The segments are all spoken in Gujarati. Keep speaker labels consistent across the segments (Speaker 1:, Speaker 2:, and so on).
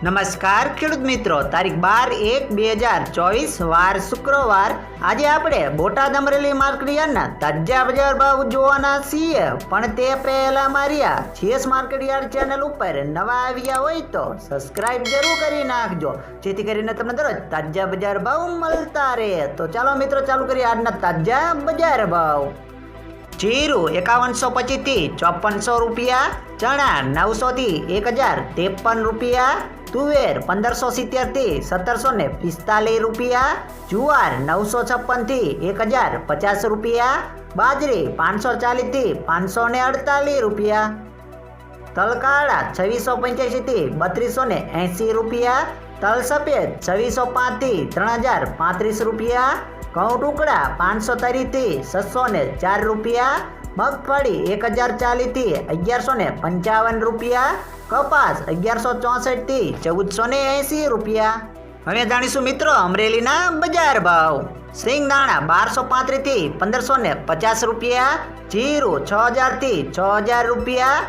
Speaker 1: નમસ્કાર ખેડૂત મિત્રો, તારીખ 12/1/2024 વાર શુક્રવાર. આજે આપણે બોટાદ અમરેલી માર્કેટ યાર્ડના તાજા બજાર ભાવ જોવાના છીએ. પણ તે પહેલા મારી જીએસ માર્કેટ યાર્ડ ચેનલ ઉપર નવા આવ્યા હોય તો સબસ્ક્રાઇબ જરૂર કરી નાખજો, જેથી કરીને તમને દરરોજ તાજા બજાર ભાવ મળતા રહે. તો ચાલો મિત્રો, ચાલુ કરીએ આજના તાજા બજાર ભાવ. જીરું 5125 થી 5400 રૂપિયા, ચણા 900 થી 1053 રૂપિયા, તુવેર 1570 થી 1745 રૂપિયા, જુવાર 956 થી 1050 રૂપિયા, બાજરી 540 થી 548 રૂપિયા, તલકાળા 2685 થી 3280 રૂપિયા, તલ સફેદ 2605 થી 3035 રૂપિયા, ઘઉં ટુકડા 530 થી 604 રૂપિયા, મગફળી 1040 થી 1155 રૂપિયા, કપાસ 1164 થી 1480 રૂપિયા. હવે જાણીશું મિત્રો અમરેલીના બજાર ભાવ. સિંગદાણા 1235 થી 1550 રૂપિયા, જીરું 6000 થી 6000 રૂપિયા,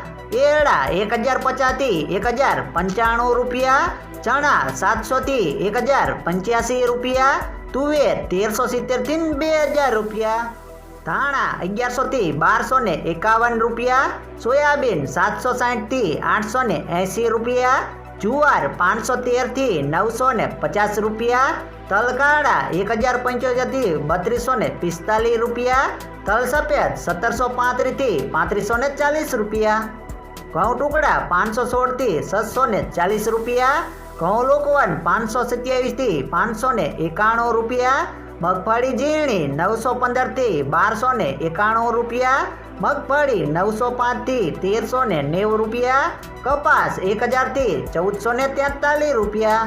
Speaker 1: એરડા 1050 થી 1095 રૂપિયા, ચણા 700 થી 1085 રૂપિયા, તુવેર 1370 થી 2000 રૂપિયા, ધાણા 1100 થી 1251 રૂપિયા, સોયાબીન 760 થી 880 રૂપિયા, જુવાર 513 થી 950 રૂપિયા, તલકાળા 1075 થી 3245 રૂપિયા, તલ સફેદ 1735 થી 3540 રૂપિયા, ઘઉં ટુકડા 516 થી 640 રૂપિયા, ઘઉં લોકવન 527 થી 591 રૂપિયા, મગફળી ઝીણી 915 થી 1291 રૂપિયા, મગફળી 905 થી 1390 રૂપિયા, કપાસ 1000 થી 1443 રૂપિયા.